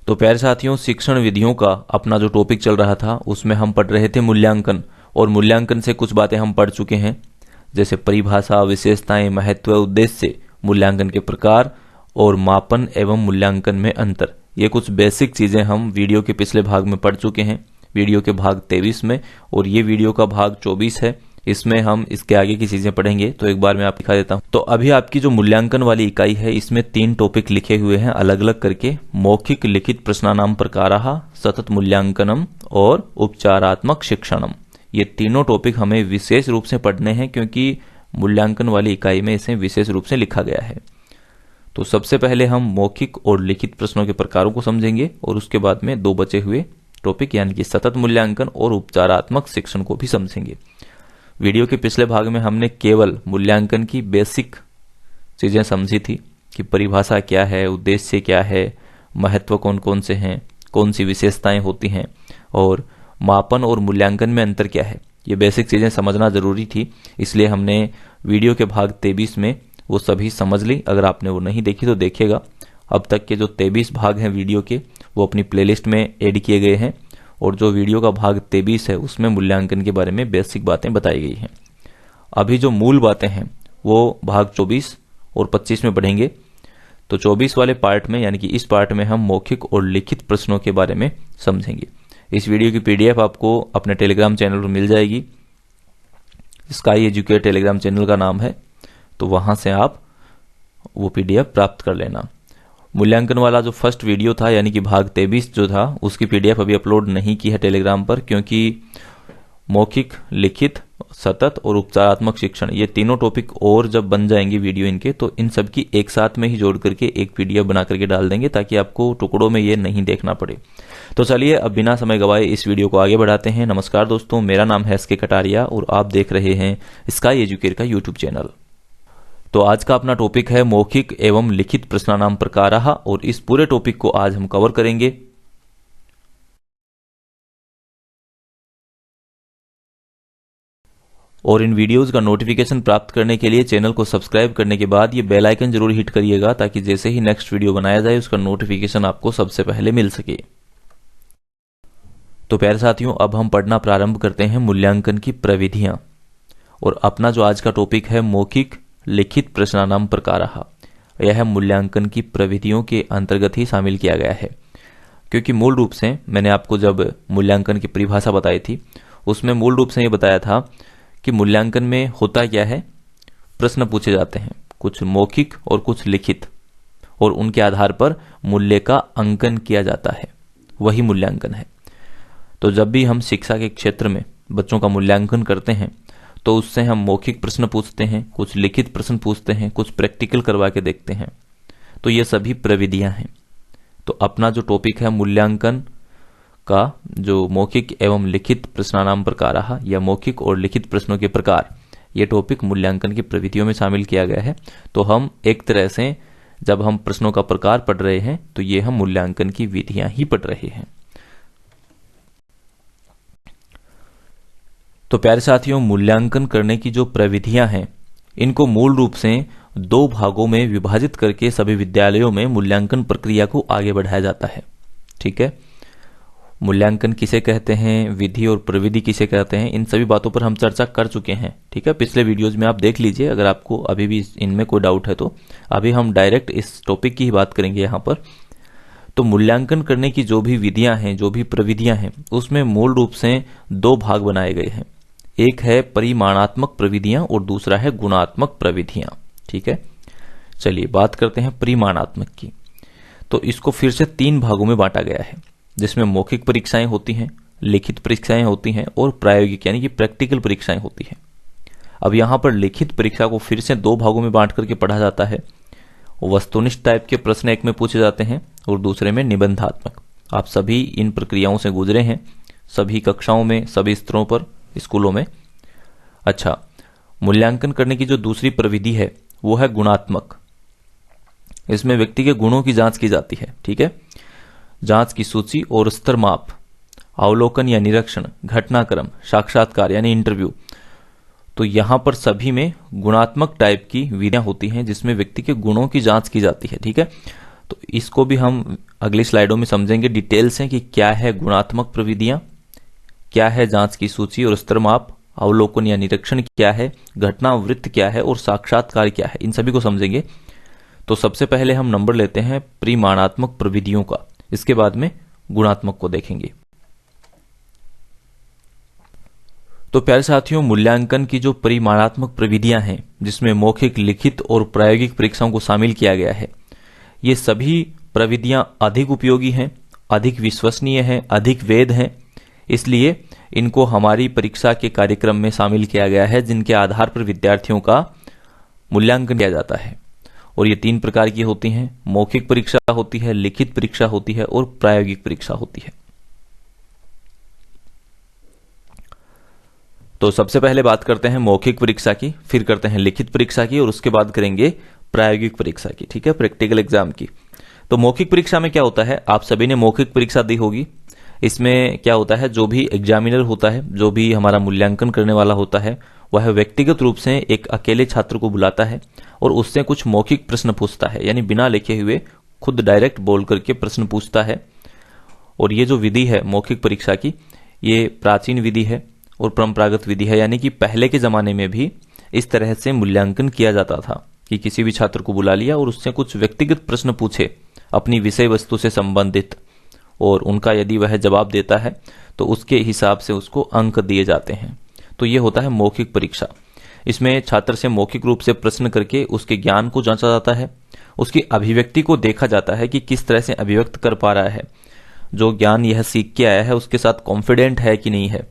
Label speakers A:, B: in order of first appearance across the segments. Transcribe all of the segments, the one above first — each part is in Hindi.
A: तो प्यारे साथियों, शिक्षण विधियों का अपना जो टॉपिक चल रहा था उसमें हम पढ़ रहे थे मूल्यांकन, और मूल्यांकन से कुछ बातें हम पढ़ चुके हैं, जैसे परिभाषा, विशेषताएं, महत्व, उद्देश्य, मूल्यांकन के प्रकार और मापन एवं मूल्यांकन में अंतर। ये कुछ बेसिक चीजें हम वीडियो के पिछले भाग में पढ़ चुके हैं, वीडियो के भाग 23 में, और ये वीडियो का भाग 24 है। इसमें हम इसके आगे की चीजें पढ़ेंगे। तो एक बार मैं आपको दिखा देता हूं। तो अभी आपकी जो मूल्यांकन वाली इकाई है, इसमें 3 टॉपिक लिखे हुए हैं अलग अलग करके: मौखिक लिखित प्रश्नानाम प्रकाराः, सतत मूल्यांकनम और उपचारात्मक शिक्षणम। ये तीनों टॉपिक हमें विशेष रूप से पढ़ने हैं, क्योंकि मूल्यांकन वाली इकाई में इसे विशेष रूप से लिखा गया है। तो सबसे पहले हम मौखिक और लिखित प्रश्नों के प्रकारों को समझेंगे, और उसके बाद में 2 बचे हुए टॉपिक यानी कि सतत मूल्यांकन और उपचारात्मक शिक्षण को भी समझेंगे। वीडियो के पिछले भाग में हमने केवल मूल्यांकन की बेसिक चीजें समझी थी कि परिभाषा क्या है, उद्देश्य क्या है, महत्व कौन कौन से हैं, कौन सी विशेषताएं होती हैं, और मापन और मूल्यांकन में अंतर क्या है। ये बेसिक चीजें समझना जरूरी थी, इसलिए हमने वीडियो के भाग 23 में वो सभी समझ ली। अगर आपने वो नहीं देखी तो देखिएगा। अब तक के जो 23 भाग हैं वीडियो के, वो अपनी प्लेलिस्ट में ऐड किए गए हैं, और जो वीडियो का भाग 23 है उसमें मूल्यांकन के बारे में बेसिक बातें बताई गई हैं। अभी जो मूल बातें हैं वो भाग 24 और 25 में पढ़ेंगे। तो 24 वाले पार्ट में यानी कि इस पार्ट में हम मौखिक और लिखित प्रश्नों के बारे में समझेंगे। इस वीडियो की पीडीएफ आपको अपने टेलीग्राम चैनल पर मिल जाएगी। स्काई एजुकेट टेलीग्राम चैनल का नाम है, तो वहां से आप वो पीडीएफ प्राप्त कर लेना। मूल्यांकन वाला जो फर्स्ट वीडियो था यानी कि भाग 23 जो था, उसकी पीडीएफ अभी अपलोड नहीं की है टेलीग्राम पर, क्योंकि मौखिक, लिखित, सतत और उपचारात्मक शिक्षण, ये तीनों टॉपिक और जब बन जाएंगे वीडियो इनके, तो इन सब की एक साथ में ही जोड़ करके एक पीडीएफ बना करके डाल देंगे, ताकि आपको टुकड़ों में ये नहीं देखना पड़े। तो चलिए अब बिना समय गवाए इस वीडियो को आगे बढ़ाते हैं। नमस्कार दोस्तों, मेरा नाम है एसके कटारिया और आप देख रहे हैं स्काई एजुकेट का यूट्यूब चैनल। तो आज का अपना टॉपिक है मौखिक एवं लिखित प्रश्नानाम प्रकाराः, और इस पूरे टॉपिक को आज हम कवर करेंगे। और इन वीडियोस का नोटिफिकेशन प्राप्त करने के लिए चैनल को सब्सक्राइब करने के बाद ये बेल आइकन जरूर हिट करिएगा, ताकि जैसे ही नेक्स्ट वीडियो बनाया जाए उसका नोटिफिकेशन आपको सबसे पहले मिल सके। तो प्यारे साथियों, अब हम पढ़ना प्रारंभ करते हैं मूल्यांकन की प्रविधियां। और अपना जो आज का टॉपिक है मौखिक लिखित प्रश्नानाम प्रकाराः, यह मूल्यांकन की प्रविधियों के अंतर्गत ही शामिल किया गया है। क्योंकि मूल रूप से मैंने आपको जब मूल्यांकन की परिभाषा बताई थी, उसमें मूल रूप से ये बताया था कि मूल्यांकन में होता क्या है, प्रश्न पूछे जाते हैं, कुछ मौखिक और कुछ लिखित, और उनके आधार पर मूल्य का अंकन किया जाता है, वही मूल्यांकन है। तो जब भी हम शिक्षा के क्षेत्र में बच्चों का मूल्यांकन करते हैं, तो उससे हम मौखिक प्रश्न पूछते हैं, कुछ लिखित प्रश्न पूछते हैं, कुछ प्रैक्टिकल करवा के देखते हैं। तो ये सभी प्रविधियां हैं। तो अपना जो टॉपिक है मूल्यांकन का, जो मौखिक एवं लिखित प्रश्नानाम प्रकाराः या मौखिक और लिखित प्रश्नों के प्रकार, ये टॉपिक मूल्यांकन की प्रविधियों में शामिल किया गया है। तो हम एक तरह से जब हम प्रश्नों का प्रकार पढ़ रहे हैं, तो ये हम मूल्यांकन की विधियां ही पढ़ रहे हैं। तो प्यारे साथियों, मूल्यांकन करने की जो प्रविधियां हैं, इनको मूल रूप से 2 भागों में विभाजित करके सभी विद्यालयों में मूल्यांकन प्रक्रिया को आगे बढ़ाया जाता है। ठीक है, मूल्यांकन किसे कहते हैं, विधि और प्रविधि किसे कहते हैं, इन सभी बातों पर हम चर्चा कर चुके हैं। ठीक है, पिछले वीडियोज में आप देख लीजिए, अगर आपको अभी भी इनमें कोई डाउट है तो। अभी हम डायरेक्ट इस टॉपिक की ही बात करेंगे यहाँ पर। तो मूल्यांकन करने की जो भी विधियां हैं, जो भी प्रविधियां हैं, उसमें मूल रूप से 2 भाग बनाए गए हैं। एक है परिमाणात्मक प्रविधियां और दूसरा है गुणात्मक प्रविधियां। ठीक है, चलिए बात करते हैं परिमाणात्मक की। तो इसको फिर से 3 भागों में बांटा गया है, जिसमें मौखिक परीक्षाएं होती हैं, लिखित परीक्षाएं होती हैं और प्रायोगिक यानी कि प्रैक्टिकल परीक्षाएं होती हैं। अब यहां पर लिखित परीक्षा को फिर से 2 भागों में बांट करके पढ़ा जाता है। वस्तुनिष्ठ टाइप के प्रश्न एक में पूछे जाते हैं और दूसरे में निबंधात्मक। आप सभी इन प्रक्रियाओं से गुजरे हैं, सभी कक्षाओं में, सभी स्तरों पर, स्कूलों में। अच्छा, मूल्यांकन करने की जो दूसरी प्रविधि है वो है गुणात्मक। इसमें व्यक्ति के गुणों की जांच की जाती है। ठीक है, जांच की सूची और स्तर माप, अवलोकन या निरीक्षण, घटनाक्रम, साक्षात्कार यानी इंटरव्यू। तो यहां पर सभी में गुणात्मक टाइप की विधियां होती हैं, जिसमें व्यक्ति के गुणों की जांच की जाती है। ठीक है, तो इसको भी हम अगली स्लाइडों में समझेंगे डिटेल से कि क्या है गुणात्मक प्रविधियां, क्या है जांच की सूची और स्तर माप, अवलोकन या निरीक्षण क्या है, घटनावृत्त क्या है और साक्षात्कार क्या है, इन सभी को समझेंगे। तो सबसे पहले हम नंबर लेते हैं परिमाणात्मक प्रविधियों का, इसके बाद में गुणात्मक को देखेंगे। तो प्यारे साथियों, मूल्यांकन की जो परिमाणात्मक प्रविधियां हैं, जिसमें मौखिक, लिखित और प्रायोगिक परीक्षाओं को शामिल किया गया है, ये सभी प्रविधियां अधिक उपयोगी हैं, अधिक विश्वसनीय हैं, अधिक वैध हैं। इसलिए इनको हमारी परीक्षा के कार्यक्रम में शामिल किया गया है, जिनके आधार पर विद्यार्थियों का मूल्यांकन किया जाता है। और ये 3 प्रकार की होती हैं, मौखिक परीक्षा होती है, लिखित परीक्षा होती है और प्रायोगिक परीक्षा होती है। तो सबसे पहले बात करते हैं मौखिक परीक्षा की, फिर करते हैं लिखित परीक्षा की और उसके बाद करेंगे प्रायोगिक परीक्षा की, ठीक है, प्रैक्टिकल एग्जाम की। तो मौखिक परीक्षा में क्या होता है, आप सभी ने मौखिक परीक्षा दी होगी। इसमें क्या होता है, जो भी एग्जामिनर होता है, जो भी हमारा मूल्यांकन करने वाला होता है, वह व्यक्तिगत रूप से एक अकेले छात्र को बुलाता है और उससे कुछ मौखिक प्रश्न पूछता है, यानी बिना लिखे हुए खुद डायरेक्ट बोल करके प्रश्न पूछता है। और ये जो विधि है मौखिक परीक्षा की, ये प्राचीन विधि है और परंपरागत विधि है, यानी कि पहले के जमाने में भी इस तरह से मूल्यांकन किया जाता था कि किसी भी छात्र को बुला लिया और उससे कुछ व्यक्तिगत प्रश्न पूछे अपनी विषय वस्तु से संबंधित, और उनका यदि वह जवाब देता है तो उसके हिसाब से उसको अंक दिए जाते हैं। तो ये होता है मौखिक परीक्षा। इसमें छात्र से मौखिक रूप से प्रश्न करके उसके ज्ञान को जांचा जाता है, उसकी अभिव्यक्ति को देखा जाता है कि किस तरह से अभिव्यक्त कर पा रहा है, जो ज्ञान यह सीख के आया है उसके साथ कॉन्फिडेंट है कि नहीं है,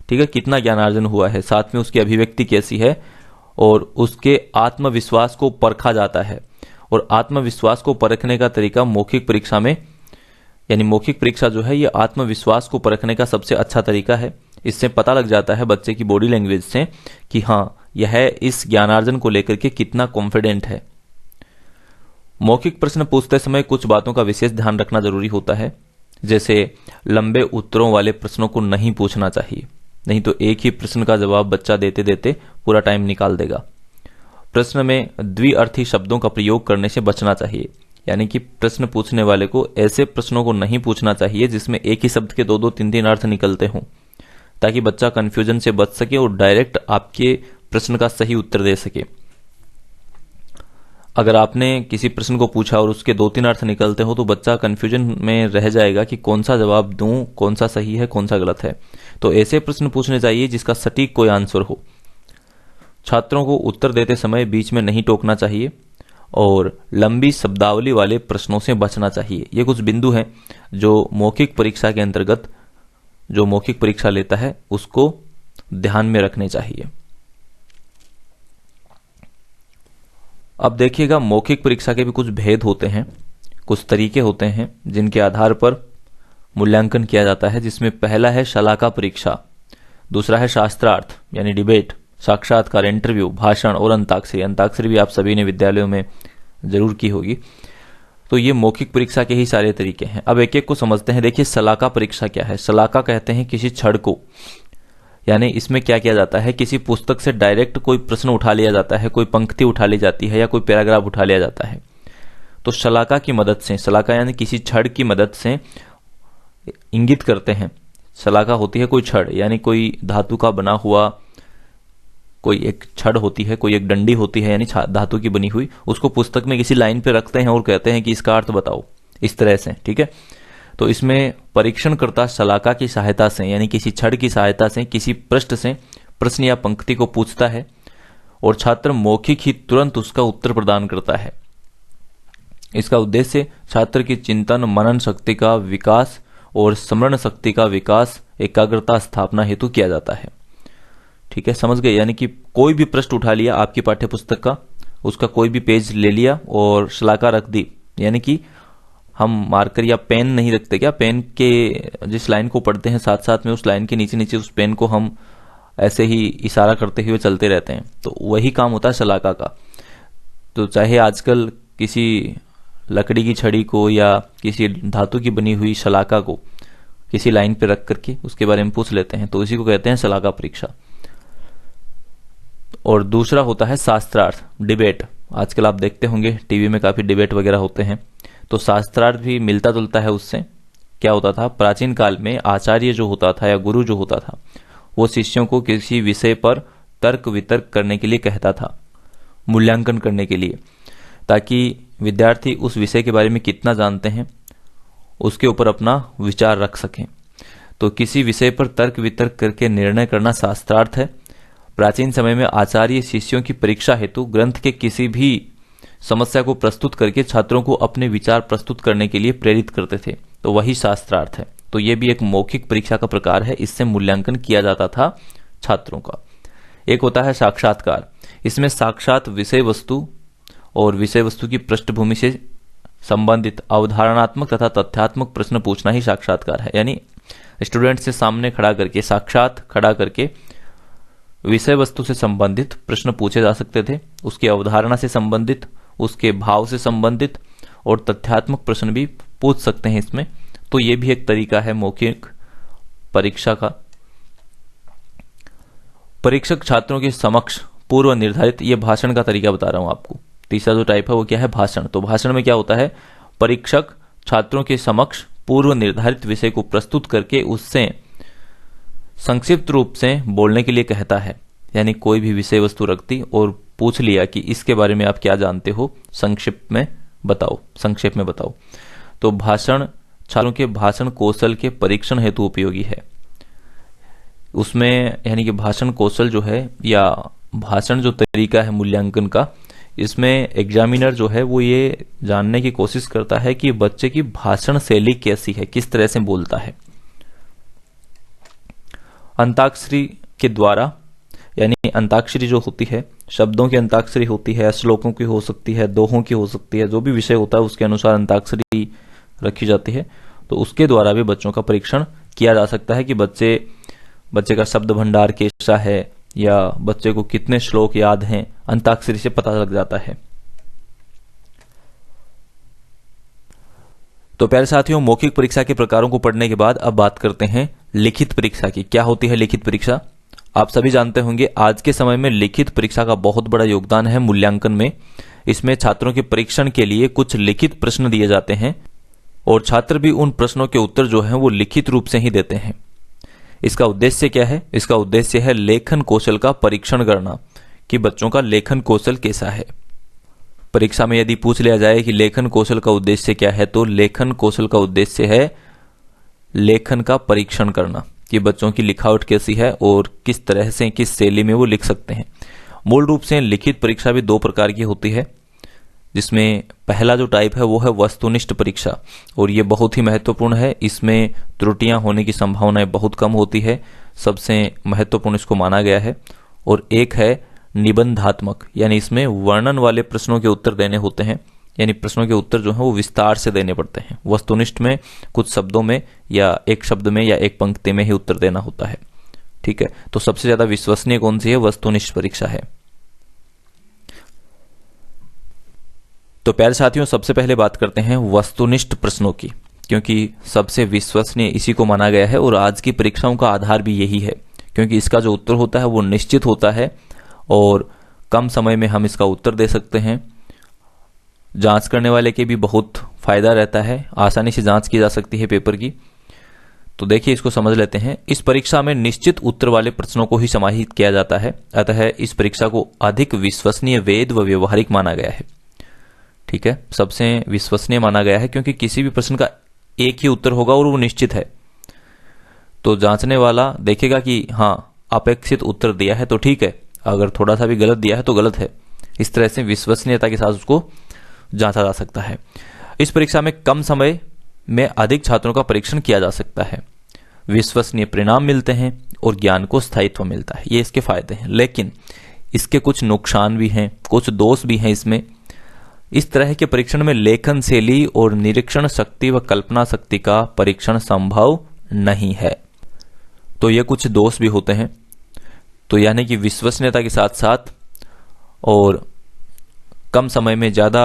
A: ठीक है, कितना ज्ञानार्जन हुआ है, साथ में उसकी अभिव्यक्ति कैसी है, और उसके आत्मविश्वास को परखा जाता है। और आत्मविश्वास को परखने का तरीका मौखिक परीक्षा में, यानी मौखिक परीक्षा जो है ये आत्मविश्वास को परखने का सबसे अच्छा तरीका है। इससे पता लग जाता है बच्चे की बॉडी लैंग्वेज से कि हाँ, यह इस ज्ञानार्जन को लेकर के कितना कॉन्फिडेंट है। मौखिक प्रश्न पूछते समय कुछ बातों का विशेष ध्यान रखना जरूरी होता है, जैसे लंबे उत्तरों वाले प्रश्नों को नहीं पूछना चाहिए, नहीं तो एक ही प्रश्न का जवाब बच्चा देते देते पूरा टाइम निकाल देगा। प्रश्न में द्विअर्थी शब्दों का प्रयोग करने से बचना चाहिए, यानी कि प्रश्न पूछने वाले को ऐसे प्रश्नों को नहीं पूछना चाहिए जिसमें एक ही शब्द के 2-2, 3-3 अर्थ निकलते हों, ताकि बच्चा कंफ्यूजन से बच सके और डायरेक्ट आपके प्रश्न का सही उत्तर दे सके। अगर आपने किसी प्रश्न को पूछा और उसके 2-3 अर्थ निकलते हो तो बच्चा कंफ्यूजन में रह जाएगा कि कौन सा जवाब दूं, कौन सा सही है, कौन सा गलत है। तो ऐसे प्रश्न पूछने चाहिए जिसका सटीक कोई आंसर हो। छात्रों को उत्तर देते समय बीच में नहीं टोकना चाहिए और लंबी शब्दावली वाले प्रश्नों से बचना चाहिए। ये कुछ बिंदु हैं जो मौखिक परीक्षा के अंतर्गत जो मौखिक परीक्षा लेता है उसको ध्यान में रखने चाहिए। अब देखिएगा, मौखिक परीक्षा के भी कुछ भेद होते हैं, कुछ तरीके होते हैं जिनके आधार पर मूल्यांकन किया जाता है, जिसमें पहला है शलाका परीक्षा, दूसरा है शास्त्रार्थ यानी डिबेट, साक्षात्कार, इंटरव्यू, भाषण और अंताक्षरी। अंताक्षरी भी आप सभी ने विद्यालयों में जरूर की होगी। तो ये मौखिक परीक्षा के ही सारे तरीके हैं। अब एक एक को समझते हैं। देखिए, शलाका परीक्षा क्या है। शलाका कहते हैं किसी छड़ को, यानी इसमें क्या किया जाता है, किसी पुस्तक से डायरेक्ट कोई प्रश्न उठा लिया जाता है, कोई पंक्ति उठा ली जाती है या कोई पैराग्राफ उठा लिया जाता है। तो शलाका की मदद से, शलाका यानी किसी छड़ की मदद से इंगित करते हैं। शलाका होती है कोई छड़, यानी कोई धातु का बना हुआ कोई एक छड़ होती है, कोई एक डंडी होती है यानी धातु की बनी हुई, उसको पुस्तक में किसी लाइन पे रखते हैं और कहते हैं कि इसका अर्थ बताओ, इस तरह से, ठीक है। तो इसमें परीक्षणकर्ता शलाका की सहायता से यानी किसी छड़ की सहायता से किसी पृष्ठ से प्रश्न या पंक्ति को पूछता है और छात्र मौखिक ही तुरंत उसका उत्तर प्रदान करता है। इसका उद्देश्य छात्र की चिंतन मनन शक्ति का विकास और स्मरण शक्ति का विकास, एकाग्रता स्थापना हेतु किया जाता है। ठीक है, समझ गए। यानी कि कोई भी पृष्ठ उठा लिया आपकी पाठ्यपुस्तक का, उसका कोई भी पेज ले लिया और शलाका रख दी, यानी कि हम मार्कर या पेन नहीं रखते क्या, पेन के जिस लाइन को पढ़ते हैं साथ साथ में उस लाइन के नीचे नीचे उस पेन को हम ऐसे ही इशारा करते हुए चलते रहते हैं, तो वही काम होता है शलाका का। तो चाहे आजकल किसी लकड़ी की छड़ी को या किसी धातु की बनी हुई शलाका को किसी लाइन पे रख करके उसके बारे में पूछ लेते हैं, तो इसी को कहते हैं शलाका परीक्षा। और दूसरा होता है शास्त्रार्थ, डिबेट। आजकल आप देखते होंगे टीवी में काफ़ी डिबेट वगैरह होते हैं, तो शास्त्रार्थ भी मिलता जुलता है उससे। क्या होता था, प्राचीन काल में आचार्य जो होता था या गुरु जो होता था, वो शिष्यों को किसी विषय पर तर्क वितर्क करने के लिए कहता था, मूल्यांकन करने के लिए, ताकि विद्यार्थी उस विषय के बारे में कितना जानते हैं उसके ऊपर अपना विचार रख सकें। तो किसी विषय पर तर्क वितर्क करके निर्णय करना शास्त्रार्थ है। प्राचीन समय में आचार्य शिष्यों की परीक्षा हेतु ग्रंथ के किसी भी समस्या को प्रस्तुत करके छात्रों को अपने विचार प्रस्तुत करने के लिए प्रेरित करते थे, तो वही शास्त्रार्थ है। तो यह भी एक मौखिक परीक्षा का प्रकार है, इससे मूल्यांकन किया जाता था छात्रों का। एक होता है साक्षात्कार, इसमें साक्षात विषय वस्तु और विषय वस्तु की पृष्ठभूमि से संबंधित अवधारणात्मक तथा तथ्यात्मक प्रश्न पूछना ही साक्षात्कार है। यानी स्टूडेंट से सामने खड़ा करके, साक्षात खड़ा करके विषय वस्तु से संबंधित प्रश्न पूछे जा सकते थे, उसकी अवधारणा से संबंधित, उसके भाव से संबंधित और तथ्यात्मक प्रश्न भी पूछ सकते हैं इसमें। तो ये भी एक तरीका है मौखिक परीक्षा का। परीक्षक छात्रों के समक्ष पूर्व निर्धारित, ये भाषण का तरीका बता रहा हूं आपको। तीसरा जो टाइप है वो क्या है, भाषण। तो भाषण में क्या होता है, परीक्षक छात्रों के समक्ष पूर्व निर्धारित विषय को प्रस्तुत करके उससे संक्षिप्त रूप से बोलने के लिए कहता है। यानी कोई भी विषय वस्तु रख दी और पूछ लिया कि इसके बारे में आप क्या जानते हो, संक्षेप में बताओ। तो भाषण छात्रों के भाषण कौशल के परीक्षण हेतु उपयोगी है। उसमें यानी कि भाषण कौशल जो है या भाषण जो तरीका है मूल्यांकन का, इसमें एग्जामिनर जो है वो ये जानने की कोशिश करता है कि बच्चे की भाषण शैली कैसी है, किस तरह से बोलता है। अंताक्षरी के द्वारा, यानी अंताक्षरी जो होती है, शब्दों की अंताक्षरी होती है, श्लोकों की हो सकती है, दोहों की हो सकती है, जो भी विषय होता है उसके अनुसार अंताक्षरी रखी जाती है। तो उसके द्वारा भी बच्चों का परीक्षण किया जा सकता है कि बच्चे का शब्द भंडार कैसा है या बच्चे को कितने श्लोक याद हैं, अंताक्षरी से पता लग जाता है। तो प्यारे साथियों, मौखिक परीक्षा के प्रकारों को पढ़ने के बाद अब बात करते हैं लिखित परीक्षा की। क्या होती है लिखित परीक्षा? आप सभी जानते होंगे आज के समय में लिखित परीक्षा का बहुत बड़ा योगदान है मूल्यांकन में। इसमें छात्रों के परीक्षण के लिए कुछ लिखित प्रश्न दिए जाते हैं और छात्र भी उन प्रश्नों के उत्तर जो हैं वो लिखित रूप से ही देते हैं। इसका उद्देश्य क्या है? इसका उद्देश्य है लेखन कौशल का परीक्षण करना कि बच्चों का लेखन कौशल कैसा है। परीक्षा में यदि पूछ लिया जाए कि लेखन कौशल का उद्देश्य क्या है, तो लेखन कौशल का उद्देश्य है लेखन का परीक्षण करना कि बच्चों की लिखावट कैसी है और किस तरह से, किस शैली में वो लिख सकते हैं। मूल रूप से लिखित परीक्षा भी दो प्रकार की होती है, जिसमें पहला जो टाइप है वो है वस्तुनिष्ठ परीक्षा, और ये बहुत ही महत्वपूर्ण है। इसमें त्रुटियां होने की संभावनाएं बहुत कम होती है, सबसे महत्वपूर्ण इसको माना गया है। और एक है निबंधात्मक, यानी इसमें वर्णन वाले प्रश्नों के उत्तर देने होते हैं, यानी प्रश्नों के उत्तर जो है वो विस्तार से देने पड़ते हैं। वस्तुनिष्ठ में कुछ शब्दों में या एक शब्द में या एक पंक्ति में ही उत्तर देना होता है। ठीक है, तो सबसे ज्यादा विश्वसनीय कौन सी है? वस्तुनिष्ठ परीक्षा है। तो प्यारे साथियों, सबसे पहले बात करते हैं वस्तुनिष्ठ प्रश्नों की, क्योंकि सबसे विश्वसनीय इसी को माना गया है और आज की परीक्षाओं का आधार भी यही है, क्योंकि इसका जो उत्तर होता है वो निश्चित होता है और कम समय में हम इसका उत्तर दे सकते हैं। जांच करने वाले के भी बहुत फायदा रहता है, आसानी से जांच की जा सकती है पेपर की। तो देखिए, इसको समझ लेते हैं। इस परीक्षा में निश्चित उत्तर वाले प्रश्नों को ही समाहित किया जाता है, अतः इस परीक्षा को अधिक विश्वसनीय, वैध व व्यवहारिक माना गया है। ठीक है, सबसे विश्वसनीय माना गया है क्योंकि किसी भी प्रश्न का एक ही उत्तर होगा और वो निश्चित है। तो जांचने वाला देखेगा कि हाँ, अपेक्षित उत्तर दिया है तो ठीक है, अगर थोड़ा सा भी गलत दिया है तो गलत है। इस तरह से विश्वसनीयता के साथ उसको जांचा जा सकता है। इस परीक्षा में कम समय में अधिक छात्रों का परीक्षण किया जा सकता है, विश्वसनीय परिणाम मिलते हैं और ज्ञान को स्थायित्व मिलता है। ये इसके फायदे हैं, लेकिन इसके कुछ नुकसान भी हैं, कुछ दोष भी हैं इसमें। इस तरह के परीक्षण में लेखन शैली और निरीक्षण शक्ति व कल्पना शक्ति का परीक्षण संभव नहीं है। तो ये कुछ दोष भी होते हैं। तो यानी कि विश्वसनीयता के साथ साथ और कम समय में ज्यादा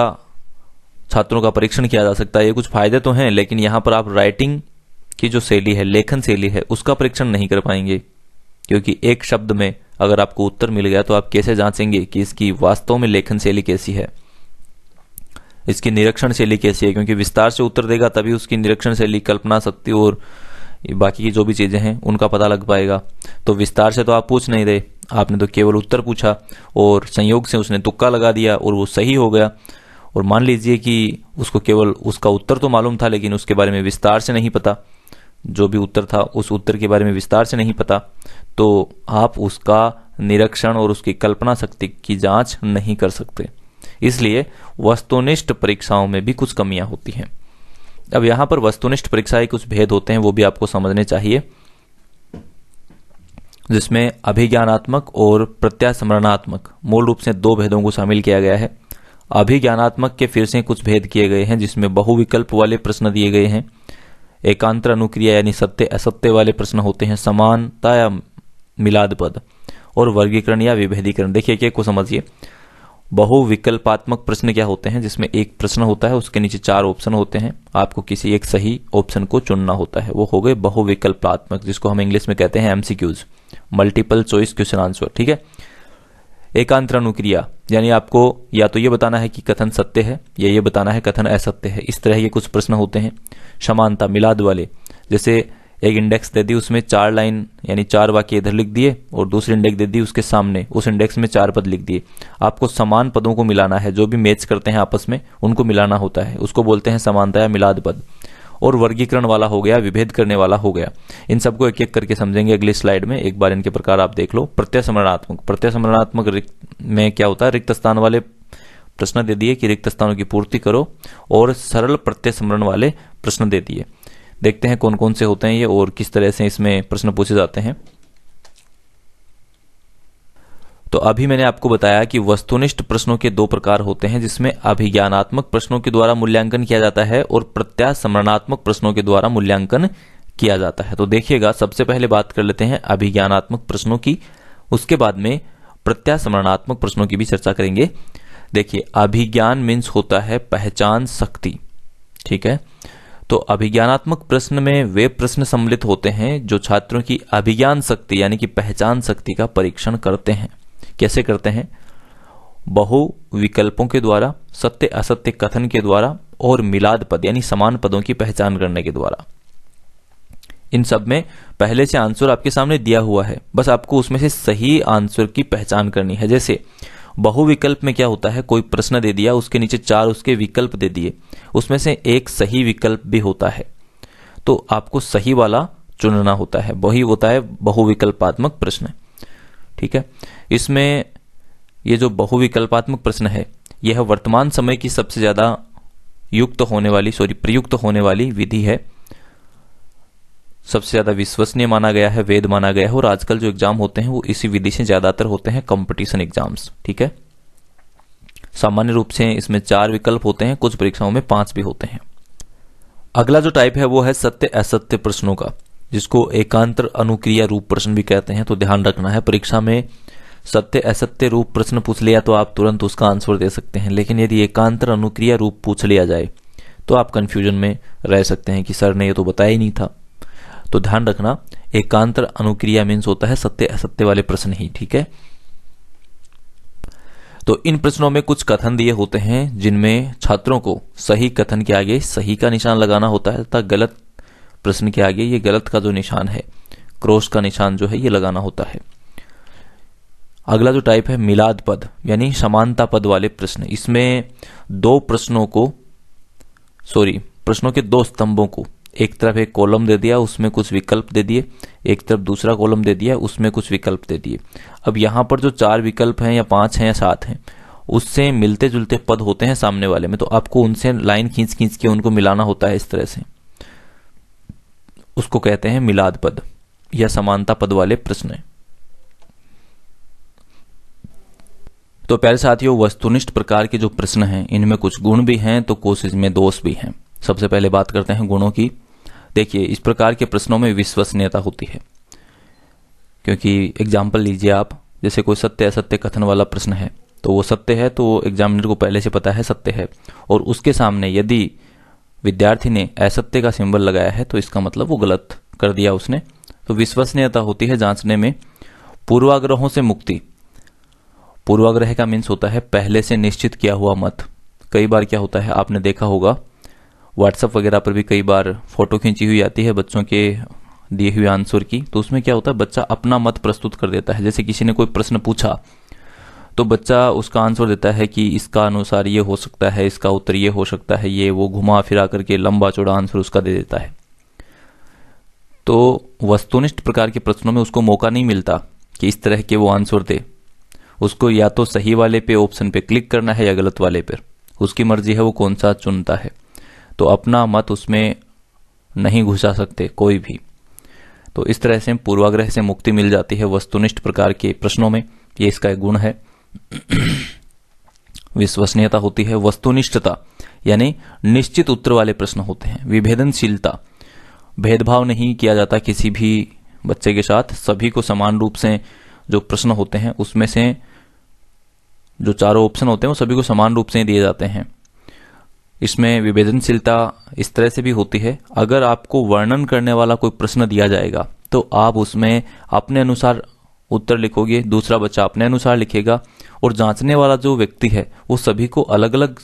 A: छात्रों का परीक्षण किया जा सकता है, ये कुछ फायदे तो हैं, लेकिन यहां पर आप राइटिंग की जो शैली है, लेखन शैली है, उसका परीक्षण नहीं कर पाएंगे, क्योंकि एक शब्द में अगर आपको उत्तर मिल गया तो आप कैसे जांचेंगे कि इसकी वास्तव में लेखन शैली कैसी है, इसकी निरीक्षण शैली कैसी है, क्योंकि विस्तार से उत्तर देगा तभी उसकी निरीक्षण शैली, कल्पना शक्ति और बाकी की जो भी चीजें हैं उनका पता लग पाएगा। तो विस्तार से तो आप पूछ नहीं रहे, आपने तो केवल उत्तर पूछा और संयोग से उसने तुक्का लगा दिया और वो सही हो गया। और मान लीजिए कि उसको केवल उसका उत्तर तो मालूम था लेकिन उसके बारे में विस्तार से नहीं पता, जो भी उत्तर था उस उत्तर के बारे में विस्तार से नहीं पता, तो आप उसका निरीक्षण और उसकी कल्पना शक्ति की जांच नहीं कर सकते। इसलिए वस्तुनिष्ठ परीक्षाओं में भी कुछ कमियां होती हैं। अब यहां पर वस्तुनिष्ठ परीक्षाएं कुछ भेद होते हैं, वो भी आपको समझने चाहिए, जिसमें अभिज्ञानात्मक और प्रत्यास्मरणात्मक मूल रूप से दो भेदों को शामिल किया गया है। अभिज्ञानात्मक के फिर से कुछ भेद किए गए हैं, जिसमें बहुविकल्प वाले प्रश्न दिए गए हैं, एकांतर अनुक्रिया यानी सत्य असत्य वाले प्रश्न होते हैं, समानता या मिलाद पद, और वर्गीकरण या विभेदीकरण। देखिए एक को समझिए। बहुविकल्पात्मक प्रश्न क्या होते हैं, जिसमें एक प्रश्न होता है, उसके नीचे 4 ऑप्शन होते हैं, आपको किसी एक सही ऑप्शन को चुनना होता है, वो हो गए बहुविकल्पात्मक, जिसको हम इंग्लिश में कहते हैं MCQs, multiple choice question answer. ठीक है। एकांतर अनुक्रिया यानी आपको या तो ये बताना है कि कथन सत्य है या ये बताना है कथन असत्य है, इस तरह के कुछ प्रश्न होते हैं। समानता मिलाद वाले, जैसे एक इंडेक्स दे दी, उसमें 4 लाइन यानी 4 वाक्य इधर लिख दिए और दूसरी इंडेक्स दे दी उसके सामने, उस इंडेक्स में 4 पद लिख दिए। आपको समान पदों को मिलाना है, जो भी मैच करते हैं आपस में उनको मिलाना होता है, उसको बोलते हैं समानता या मिलाद पद। और वर्गीकरण वाला हो गया, विभेद करने वाला हो गया। इन सबको एक एक करके समझेंगे अगली स्लाइड में, एक बार इनके प्रकार आप देख लो। प्रत्यास्मरणात्मक, प्रत्यास्मरणात्मक में क्या होता है, रिक्त स्थान वाले प्रश्न दे दिए कि रिक्त स्थानों की पूर्ति करो, और सरल प्रत्यास्मरण वाले प्रश्न दे दिए। देखते हैं कौन कौन से होते हैं ये और किस तरह से इसमें प्रश्न पूछे जाते हैं। तो अभी मैंने आपको बताया कि वस्तुनिष्ठ प्रश्नों के 2 प्रकार होते हैं, जिसमें अभिज्ञानात्मक प्रश्नों के द्वारा मूल्यांकन किया जाता है और प्रत्यास्मरणात्मक प्रश्नों के द्वारा मूल्यांकन किया जाता है। तो देखिएगा, सबसे पहले बात कर लेते हैं अभिज्ञानात्मक प्रश्नों की, उसके बाद में प्रत्यास्मरणात्मक प्रश्नों की भी चर्चा करेंगे। देखिए, अभिज्ञान मीन्स होता है पहचान शक्ति। ठीक है। तो अभिज्ञानात्मक प्रश्न में वे प्रश्न सम्मिलित होते हैं जो छात्रों की अभिज्ञान शक्ति यानी कि पहचान शक्ति का परीक्षण करते हैं। कैसे करते हैं? बहु विकल्पों के द्वारा, सत्य असत्य कथन के द्वारा और मिलाद पद यानी समान पदों की पहचान करने के द्वारा। इन सब में पहले से आंसर आपके सामने दिया हुआ है, बस आपको उसमें से सही आंसर की पहचान करनी है। जैसे बहुविकल्प में क्या होता है, कोई प्रश्न दे दिया, उसके नीचे 4 उसके विकल्प दे दिए, उसमें से एक सही विकल्प भी होता है, तो आपको सही वाला चुनना होता है, वही होता है बहुविकल्पात्मक प्रश्न। ठीक है। इसमें ये जो बहुविकल्पात्मक प्रश्न है, यह वर्तमान समय की सबसे ज्यादा प्रयुक्त होने वाली विधि है, सबसे ज्यादा विश्वसनीय माना गया है, वेद माना गया है, और आजकल जो एग्जाम होते हैं वो इसी विधि से ज्यादातर होते हैं, कंपटीशन एग्जाम्स। ठीक है। सामान्य रूप से इसमें 4 विकल्प होते हैं, कुछ परीक्षाओं में 5 भी होते हैं। अगला जो टाइप है वो है सत्य असत्य प्रश्नों का, जिसको एकांतर अनुक्रिया रूप प्रश्न भी कहते हैं। तो ध्यान रखना है, परीक्षा में सत्य असत्य रूप प्रश्न पूछ लिया तो आप तुरंत उसका आंसर दे सकते हैं, लेकिन यदि एकांतर अनुक्रिया रूप पूछ लिया जाए तो आप कंफ्यूजन में रह सकते हैं कि सर ने ये तो बताया ही नहीं था। तो ध्यान रखना, एकांतर अनुक्रिया मीन्स होता है सत्य असत्य वाले प्रश्न ही। ठीक है। तो इन प्रश्नों में कुछ कथन दिए होते हैं, जिनमें छात्रों को सही कथन के आगे सही का निशान लगाना होता है तथा गलत प्रश्न के आगे ये गलत का जो निशान है, क्रॉस का निशान जो है, ये लगाना होता है। अगला जो टाइप है मिलाद पद यानी समानता पद वाले प्रश्न। इसमें प्रश्नों के 2 स्तंभों को, एक तरफ एक कॉलम दे दिया, उसमें कुछ विकल्प दे दिए, एक तरफ दूसरा कॉलम दे दिया, उसमें कुछ विकल्प दे दिए। अब यहां पर जो 4 विकल्प हैं या 5 हैं या 7 हैं, उससे मिलते जुलते पद होते हैं सामने वाले में, तो आपको उनसे लाइन खींच खींच के उनको मिलाना होता है। इस तरह से उसको कहते हैं मिलाद पद या समानता पद वाले प्रश्न। तो प्यारे साथियों, वस्तुनिष्ठ प्रकार के जो प्रश्न हैं, इनमें कुछ गुण भी हैं तो कुछ इसमें दोष भी हैं। सबसे पहले बात करते हैं गुणों की। देखिए, इस प्रकार के प्रश्नों में विश्वसनीयता होती है, क्योंकि एग्जाम्पल लीजिए आप, जैसे कोई सत्य असत्य कथन वाला प्रश्न है, तो वो सत्य है तो एग्जामिनर को पहले से पता है सत्य है, और उसके सामने यदि विद्यार्थी ने असत्य का सिंबल लगाया है तो इसका मतलब वो गलत कर दिया उसने। तो विश्वसनीयता होती है जांचने में। पूर्वाग्रहों से मुक्ति। पूर्वाग्रह का मीन्स होता है पहले से निश्चित किया हुआ मत। कई बार क्या होता है, आपने देखा होगा व्हाट्सएप वगैरह पर भी कई बार फोटो खींची हुई आती है बच्चों के दिए हुए आंसर की, तो उसमें क्या होता है, बच्चा अपना मत प्रस्तुत कर देता है। जैसे किसी ने कोई प्रश्न पूछा तो बच्चा उसका आंसर देता है कि इसका अनुसार ये हो सकता है, इसका उत्तर ये हो सकता है, ये वो घुमा फिरा करके लंबा चौड़ा आंसर उसका दे देता है। तो वस्तुनिष्ठ प्रकार के प्रश्नों में उसको मौका नहीं मिलता कि इस तरह के वो आंसर दे। उसको या तो सही वाले पे ऑप्शन पे क्लिक करना है या गलत वाले पर, उसकी मर्जी है वो कौन सा चुनता है। तो अपना मत उसमें नहीं घुसा सकते कोई भी। तो इस तरह से पूर्वाग्रह से मुक्ति मिल जाती है वस्तुनिष्ठ प्रकार के प्रश्नों में, ये इसका एक गुण है। विश्वसनीयता होती है। वस्तुनिष्ठता यानी निश्चित उत्तर वाले प्रश्न होते हैं। विभेदनशीलता, भेदभाव नहीं किया जाता किसी भी बच्चे के साथ, सभी को समान रूप से जो प्रश्न होते हैं उसमें से जो चारों ऑप्शन होते हैं वो सभी को समान रूप से दिए जाते हैं। इसमें विभेदनशीलता इस तरह से भी होती है, अगर आपको वर्णन करने वाला कोई प्रश्न दिया जाएगा तो आप उसमें अपने अनुसार उत्तर लिखोगे, दूसरा बच्चा अपने अनुसार लिखेगा, और जांचने वाला जो व्यक्ति है वो सभी को अलग अलग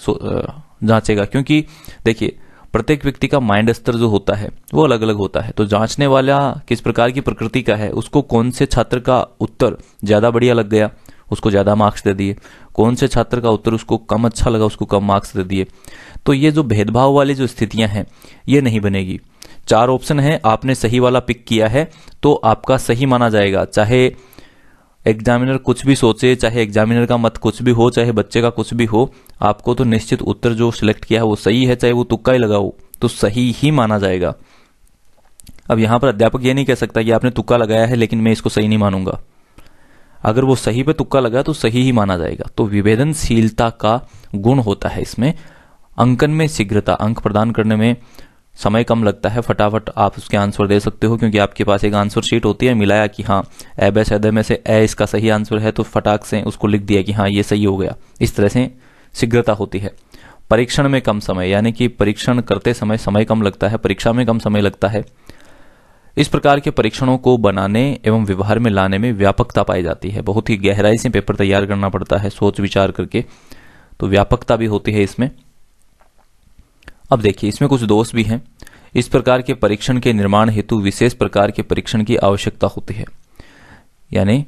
A: जांचेगा। क्योंकि देखिए प्रत्येक व्यक्ति का माइंड स्तर जो होता है वो अलग अलग होता है। तो जांचने वाला किस प्रकार की प्रकृति का है, उसको कौन से छात्र का उत्तर ज्यादा बढ़िया लग गया उसको ज्यादा मार्क्स दे दिए, कौन से छात्र का उत्तर उसको कम अच्छा लगा उसको कम मार्क्स दे दिए। तो ये जो भेदभाव वाली जो स्थितियां हैं ये नहीं बनेगी। 4 ऑप्शन है, आपने सही वाला पिक किया है तो आपका सही माना जाएगा, चाहे एग्जामिनर कुछ भी सोचे, चाहे एग्जामिनर का मत कुछ भी हो, चाहे बच्चे का कुछ भी हो, आपको तो निश्चित उत्तर जो सिलेक्ट किया है वो सही है, चाहे वो तुक्का ही लगा हो तो सही ही माना जाएगा। अब यहां पर अध्यापक ये नहीं कह सकता कि आपने तुक्का लगाया है लेकिन मैं इसको सही नहीं मानूंगा। अगर वो सही पे तुक्का लगा तो सही ही माना जाएगा। तो विभेदनशीलता का गुण होता है इसमें। अंकन में शीघ्रता, अंक प्रदान करने में समय कम लगता है, फटाफट आप उसके आंसर दे सकते हो क्योंकि आपके पास एक आंसर शीट होती है, मिलाया कि हाँ ए बे से में से ए इसका सही आंसर है तो फटाक से उसको लिख दिया कि हाँ ये सही हो गया। इस तरह से शीघ्रता होती है। परीक्षण में कम समय, यानी कि परीक्षण करते समय कम लगता है, परीक्षा में कम समय लगता है। इस प्रकार के परीक्षणों को बनाने एवं व्यवहार में लाने में व्यापकता पाई जाती है। बहुत ही गहराई से पेपर तैयार करना पड़ता है सोच विचार करके, तो व्यापकता भी होती है इसमें। अब देखिए इसमें कुछ दोष भी हैं। इस प्रकार के परीक्षण के निर्माण हेतु विशेष प्रकार के परीक्षण की आवश्यकता होती है। यानी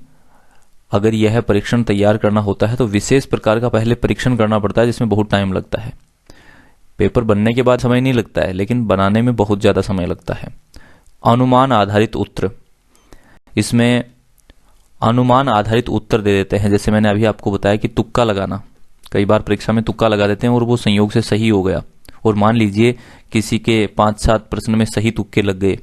A: अगर यह परीक्षण तैयार करना होता है तो विशेष प्रकार का पहले परीक्षण करना पड़ता है जिसमें बहुत टाइम लगता है। पेपर बनने के बाद समय नहीं लगता है लेकिन बनाने में बहुत ज्यादा समय लगता है। अनुमान आधारित उत्तर, इसमें अनुमान आधारित उत्तर दे देते हैं। जैसे मैंने अभी आपको बताया कि तुक्का लगाना, कई बार परीक्षा में तुक्का लगा देते हैं और वो संयोग से सही हो गया, और मान लीजिए किसी के 5-7 प्रश्न में सही तुक्के लग गए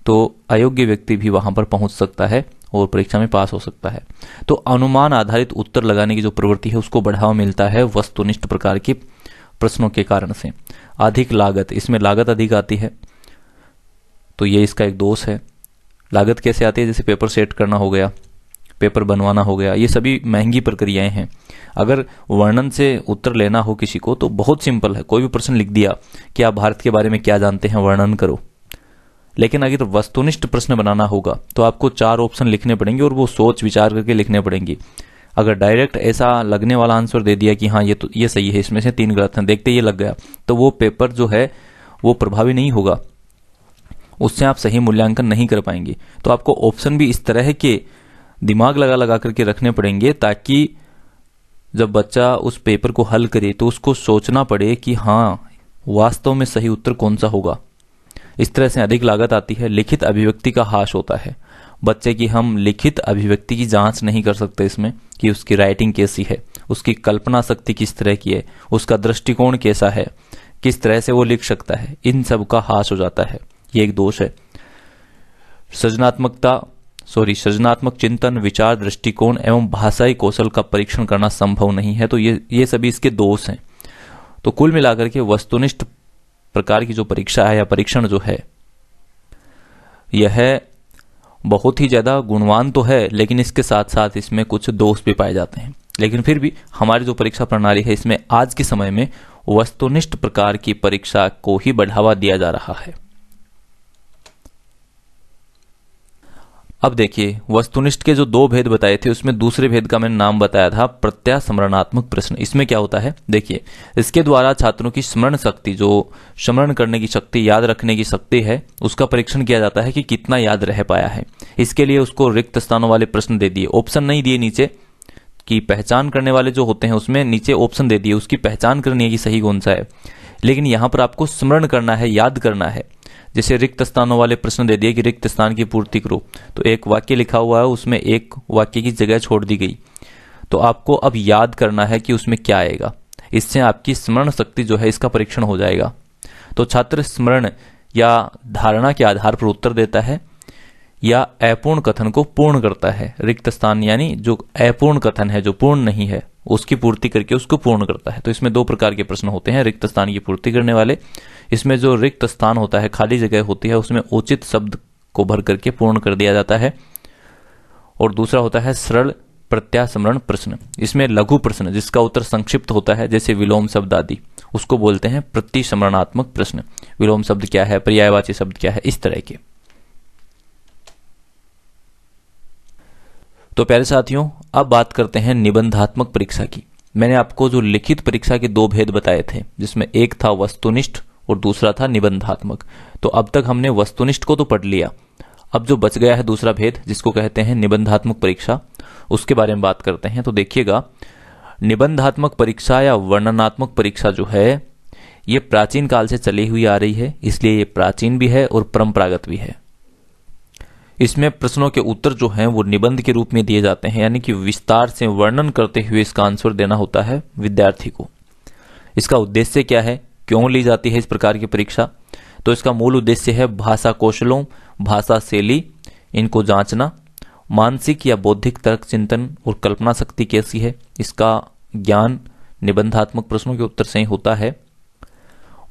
A: तो अयोग्य व्यक्ति भी वहां पर पहुंच सकता है और परीक्षा में पास हो सकता है। तो अनुमान आधारित उत्तर लगाने की जो प्रवृत्ति है उसको बढ़ावा मिलता है वस्तुनिष्ठ प्रकार के प्रश्नों के कारण से। अधिक लागत, इसमें लागत अधिक आती है तो ये इसका एक दोष है। लागत कैसे आती है, जैसे पेपर सेट करना हो गया, पेपर बनवाना हो गया, ये सभी महंगी प्रक्रियाएं हैं। अगर वर्णन से उत्तर लेना हो किसी को तो बहुत सिंपल है, कोई भी प्रश्न लिख दिया कि आप भारत के बारे में क्या जानते हैं, वर्णन करो। लेकिन अगर वस्तुनिष्ठ प्रश्न बनाना होगा तो आपको 4 ऑप्शन लिखने पड़ेंगे और वो सोच विचार करके लिखने पड़ेंगे। अगर डायरेक्ट ऐसा लगने वाला आंसर दे दिया कि हाँ ये सही है, इसमें से 3 गलत हैं, देखते ये लग गया, तो वो पेपर जो है वो प्रभावी नहीं होगा, उससे आप सही मूल्यांकन नहीं कर पाएंगे। तो आपको ऑप्शन भी इस तरह के दिमाग लगा करके रखने पड़ेंगे ताकि जब बच्चा उस पेपर को हल करे तो उसको सोचना पड़े कि हाँ वास्तव में सही उत्तर कौन सा होगा। इस तरह से अधिक लागत आती है। लिखित अभिव्यक्ति का हास होता है। बच्चे की हम लिखित अभिव्यक्ति की जांच नहीं कर सकते इसमें कि उसकी राइटिंग कैसी है, उसकी कल्पना शक्ति किस तरह की है, उसका दृष्टिकोण कैसा है, किस तरह से वो लिख सकता है, इन सब का हास हो जाता है। ये एक दोष है। सृजनात्मक चिंतन, विचार, दृष्टिकोण एवं भाषाई कौशल का परीक्षण करना संभव नहीं है। तो ये सभी इसके दोष हैं। तो कुल मिलाकर के वस्तुनिष्ठ प्रकार की जो परीक्षा है या परीक्षण जो है यह बहुत ही ज्यादा गुणवान तो है, लेकिन इसके साथ साथ इसमें कुछ दोष भी पाए जाते हैं। लेकिन फिर भी हमारी जो परीक्षा प्रणाली है इसमें आज के समय में वस्तुनिष्ठ प्रकार की परीक्षा को ही बढ़ावा दिया जा रहा है। अब देखिए, वस्तुनिष्ठ के जो दो भेद बताए थे उसमें दूसरे भेद का मैंने नाम बताया था प्रत्यास्मरणात्मक प्रश्न। इसमें क्या होता है, देखिए, इसके द्वारा छात्रों की स्मरण शक्ति, जो स्मरण करने की शक्ति, याद रखने की शक्ति है, उसका परीक्षण किया जाता है कि कितना याद रह पाया है। इसके लिए उसको रिक्त स्थानों वाले प्रश्न दे दिए, ऑप्शन नहीं दिए नीचे की पहचान करने वाले जो होते हैं उसमें नीचे ऑप्शन दे दिए, उसकी पहचान करनी है कि सही कौन सा है, लेकिन यहां पर आपको स्मरण करना है, याद करना है। जैसे रिक्त स्थानों वाले प्रश्न दे दिए कि रिक्त स्थान की पूर्ति करो, तो एक वाक्य लिखा हुआ है, उसमें एक वाक्य की जगह छोड़ दी गई, तो आपको अब याद करना है कि उसमें क्या आएगा। इससे आपकी स्मरण शक्ति जो है इसका परीक्षण हो जाएगा। तो छात्र स्मरण या धारणा के आधार पर उत्तर देता है या अपूर्ण कथन को पूर्ण करता है। रिक्त स्थान यानी जो अपूर्ण कथन है, जो पूर्ण नहीं है, उसकी पूर्ति करके उसको पूर्ण करता है। तो इसमें दो प्रकार के प्रश्न होते हैं, रिक्त स्थान की पूर्ति करने वाले। इसमें जो रिक्त स्थान होता है, खाली जगह होती है, उसमें उचित शब्द को भर करके पूर्ण कर दिया जाता है। और दूसरा होता है सरल प्रत्यास्मरण प्रश्न। इसमें लघु प्रश्न जिसका उत्तर संक्षिप्त होता है, जैसे विलोम शब्द आदि, उसको बोलते हैं प्रतिस्मरणात्मक प्रश्न। विलोम शब्द क्या है, पर्यायवाची शब्द क्या है, इस तरह के। तो प्यारे साथियों, अब बात करते हैं निबंधात्मक परीक्षा की। मैंने आपको जो लिखित परीक्षा के दो भेद बताए थे, जिसमें एक था वस्तुनिष्ठ और दूसरा था निबंधात्मक। तो अब तक हमने वस्तुनिष्ठ को तो पढ़ लिया, अब जो बच गया है दूसरा भेद, जिसको कहते हैं निबंधात्मक परीक्षा, उसके बारे में बात करते हैं। तो देखिएगा, निबंधात्मक परीक्षा या वर्णनात्मक परीक्षा जो है, ये प्राचीन काल से चली हुई आ रही है, इसलिए ये प्राचीन भी है और परंपरागत भी है। इसमें प्रश्नों के उत्तर जो हैं वो निबंध के रूप में दिए जाते हैं, यानी कि विस्तार से वर्णन करते हुए इसका आंसर देना होता है विद्यार्थी को। इसका उद्देश्य क्या है, क्यों ली जाती है इस प्रकार की परीक्षा? तो इसका मूल उद्देश्य है भाषा कौशलों, भाषा शैली, इनको जांचना, मानसिक या बौद्धिक तर्क चिंतन और कल्पना शक्ति कैसी है, इसका ज्ञान निबंधात्मक प्रश्नों के उत्तर से ही होता है।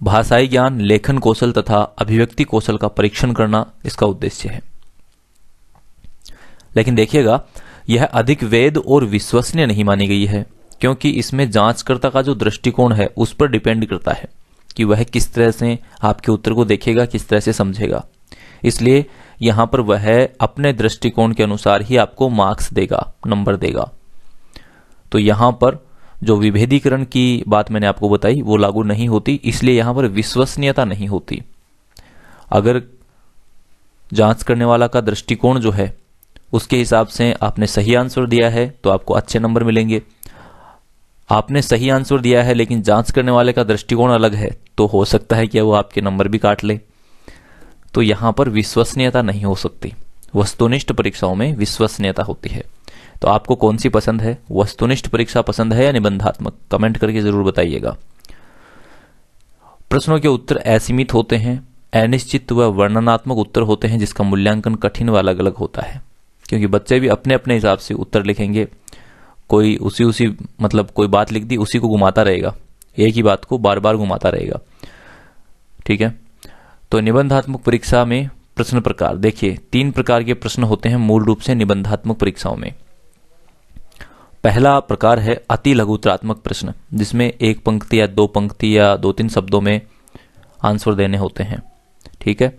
A: भाषाई ज्ञान, लेखन कौशल तथा अभिव्यक्ति कौशल का परीक्षण करना इसका उद्देश्य है। लेकिन देखिएगा, यह अधिक वैध और विश्वसनीय नहीं मानी गई है, क्योंकि इसमें जांचकर्ता का जो दृष्टिकोण है उस पर डिपेंड करता है कि वह किस तरह से आपके उत्तर को देखेगा, किस तरह से समझेगा। इसलिए यहां पर वह अपने दृष्टिकोण के अनुसार ही आपको मार्क्स देगा, नंबर देगा। तो यहां पर जो विभेदीकरण की बात मैंने आपको बताई वो लागू नहीं होती, इसलिए यहां पर विश्वसनीयता नहीं होती। अगर जांच करने वाला का दृष्टिकोण जो है उसके हिसाब से आपने सही आंसर दिया है तो आपको अच्छे नंबर मिलेंगे। आपने सही आंसर दिया है लेकिन जांच करने वाले का दृष्टिकोण अलग है, तो हो सकता है कि वो आपके नंबर भी काट ले। तो यहां पर विश्वसनीयता नहीं हो सकती। वस्तुनिष्ठ परीक्षाओं में विश्वसनीयता होती है। तो आपको कौन सी पसंद है, वस्तुनिष्ठ परीक्षा पसंद है या निबंधात्मक? कमेंट करके जरूर बताइएगा। प्रश्नों के उत्तर असीमित होते हैं, अनिश्चित व वर्णनात्मक उत्तर होते हैं, जिसका मूल्यांकन कठिन व अलग अलग होता है, क्योंकि बच्चे भी अपने अपने हिसाब से उत्तर लिखेंगे। कोई उसी मतलब कोई बात लिख दी, उसी को घुमाता रहेगा, एक ही बात को बार बार घुमाता रहेगा। ठीक है। तो निबंधात्मक परीक्षा में प्रश्न प्रकार देखिए, 3 प्रकार के प्रश्न होते हैं मूल रूप से निबंधात्मक परीक्षाओं में। पहला प्रकार है अति लघुतरात्मक प्रश्न, जिसमें एक पंक्ति या 2 पंक्ति या 2-3 शब्दों में आंसर देने होते हैं। ठीक है।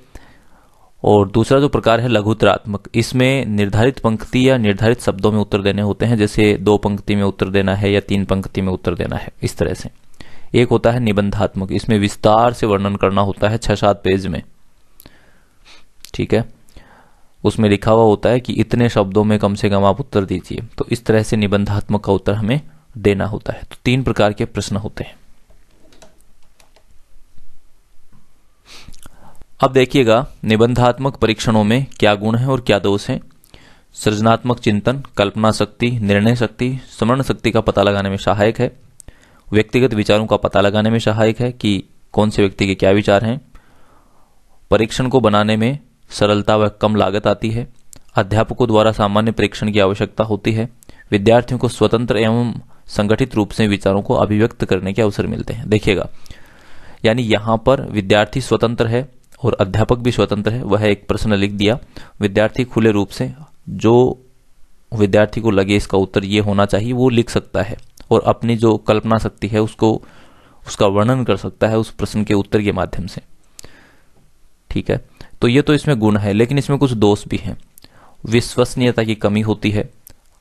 A: और दूसरा जो प्रकार है लघुतरात्मक, इसमें निर्धारित पंक्ति या निर्धारित शब्दों में उत्तर देने होते हैं, जैसे 2 पंक्ति में उत्तर देना है या 3 पंक्ति में उत्तर देना है, इस तरह से। एक होता है निबंधात्मक, इसमें विस्तार से वर्णन करना होता है 6-7 पेज में। ठीक है। उसमें लिखा हुआ होता है कि इतने शब्दों में कम से कम आप उत्तर दीजिए। तो इस तरह से निबंधात्मक का उत्तर हमें देना होता है। तो 3 प्रकार के प्रश्न होते हैं। अब देखिएगा, निबंधात्मक परीक्षणों में क्या गुण है और क्या दोष है। सृजनात्मक चिंतन, कल्पना शक्ति, निर्णय शक्ति, स्मरण शक्ति का पता लगाने में सहायक है। व्यक्तिगत विचारों का पता लगाने में सहायक है कि कौन से व्यक्ति के क्या विचार हैं। परीक्षण को बनाने में सरलता व कम लागत आती है। अध्यापकों द्वारा सामान्य परीक्षण की आवश्यकता होती है। विद्यार्थियों को स्वतंत्र एवं संगठित रूप से विचारों को अभिव्यक्त करने के अवसर मिलते हैं। देखिएगा, यानी यहां पर विद्यार्थी स्वतंत्र है और अध्यापक भी स्वतंत्र है। वह एक प्रश्न लिख दिया, विद्यार्थी खुले रूप से जो विद्यार्थी को लगे इसका उत्तर ये होना चाहिए वो लिख सकता है और अपनी जो कल्पना शक्ति है उसका वर्णन कर सकता है उस प्रश्न के उत्तर के माध्यम से। ठीक है। तो ये तो इसमें गुण है, लेकिन इसमें कुछ दोष भी हैं। विश्वसनीयता की कमी होती है,